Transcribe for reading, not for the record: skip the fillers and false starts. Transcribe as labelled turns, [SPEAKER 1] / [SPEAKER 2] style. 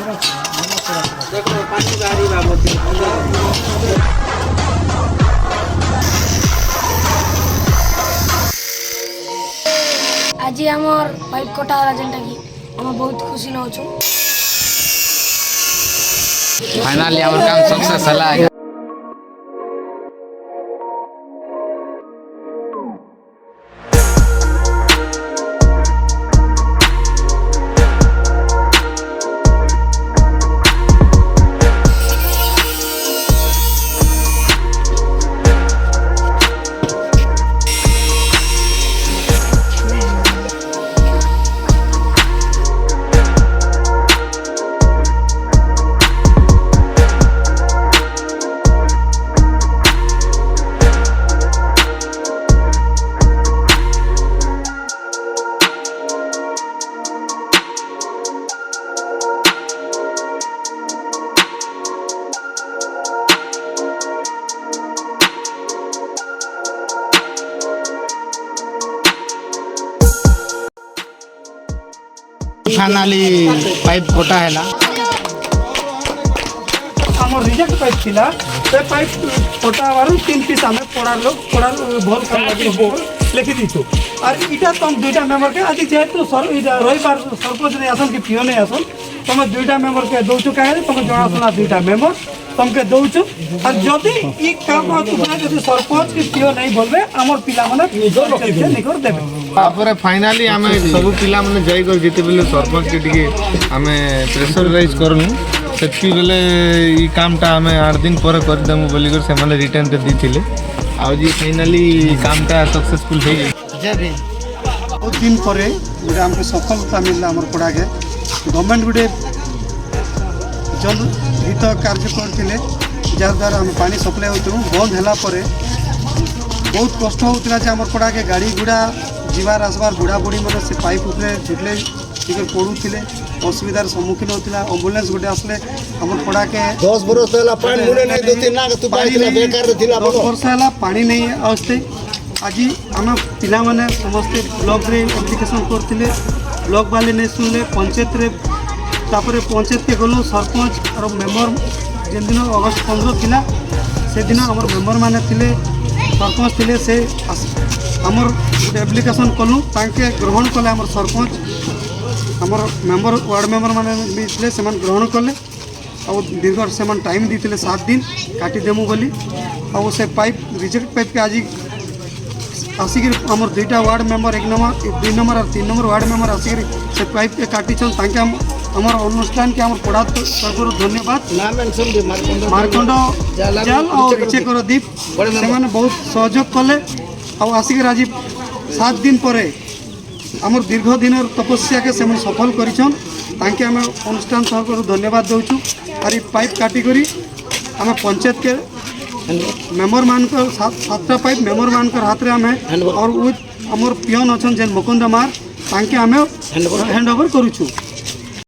[SPEAKER 1] आज आमर पाइप कटा वाला जेनटा कि हम बहुत खुशी न होछु।
[SPEAKER 2] फाइनली हमर काम सक्सेस हला।
[SPEAKER 3] फाइनली पाइप कटा है ना
[SPEAKER 4] आम रिजेक्ट पाइप थिला से पाइप कटावर 3 पीस आम पड़ा भल काम लिखि दीचु और इटा तुम दुईटा मेम्बर के आज जेहेतु रविवार सरपंच नहीं आसन कि पीओ नहीं आसन तुम दुईटा मेम्बर के दौचु कहे तुम जनाशुना दुईटा मेम्बर तुमके दौचु और जदि ई काम जदि सरपंच कि पीओ नहीं बोलबे आमर पिला माने निकर देबे।
[SPEAKER 3] तापर फाइनली आमे सब पिला माने जाई कर जेते बेले सरपंच के टिके आमे प्रेशराइज करनु सेति बेले ई कामटा आमे 8 दिन पर कर देमु बोली कर से माने रिटर्न दे दिथिले आ जी फाइनली कामटा सक्सेसफुल हे
[SPEAKER 4] जय भीम। बहुत दिन पर गोटे आमको सफलता मिलला आमर पड़ा के गवर्नमेंट गोटे जल हित कार्य करते जार द्वारा आम पानी सप्लाई होती बंद है बहुत कष्ट होता है आम पड़ा के गाड़ी गुड़ा जीवार आसबार बुढ़ा बुढ़ी मैंने से पाइप उपरे झुटले टिके पड़ुले असुविधार सम्मुखीन होता एम्बुलेंस गोटे आसले आम पड़ा के
[SPEAKER 5] 10 वर्ष
[SPEAKER 4] है पानी नहीं आसते आज आम पिला माने समस्ते ब्लॉक रे एप्लिकेशन करते ब्लॉक वाले नहीं सुनले पंचायत रे तापर पंचायत के गलु सरपंच और मेम्बर जिन दिन अगस्त 15 थिला से दिन आम मेम्बर माने थिले सरपंच थिले से आमर गोटे एप्लिकेशन कलु तांके ग्रहण कले आमर सरपंच आमर मेम्बर वार्ड मेम्बर माने भी थिले से ग्रहण कले और दीर्घ से टाइम दी 7 दिन काटिदेमु बोली और से पाइप रिजेक्ट पाइप के आज आसिक आमर 2टा वार्ड मेम्बर 1 नंबर 2 नंबर और 3 नंबर वार्ड मेम्बर आसिक से पाइप के काटिछन तांके आमर अनुष्ठान के आमर पड़ा तरफ धन्यवाद मारकंड जाल और इचेकर दीप से बहुत सहयोग कले और आसिक आज 7 दिन पर आमर दीर्घ दिन तपस्या के सफल करिछन तांके आम अनुष्ठान तरफ धन्यवाद दौचु और पाइप काटिक आम पंचायत के मेम्बर मान 7टा पाइप मेम्बर मान हाथ में आम और विथ आमर पियन अच्छा जेन मुकुंद मार तांके आम हैंड ओवर करूछु।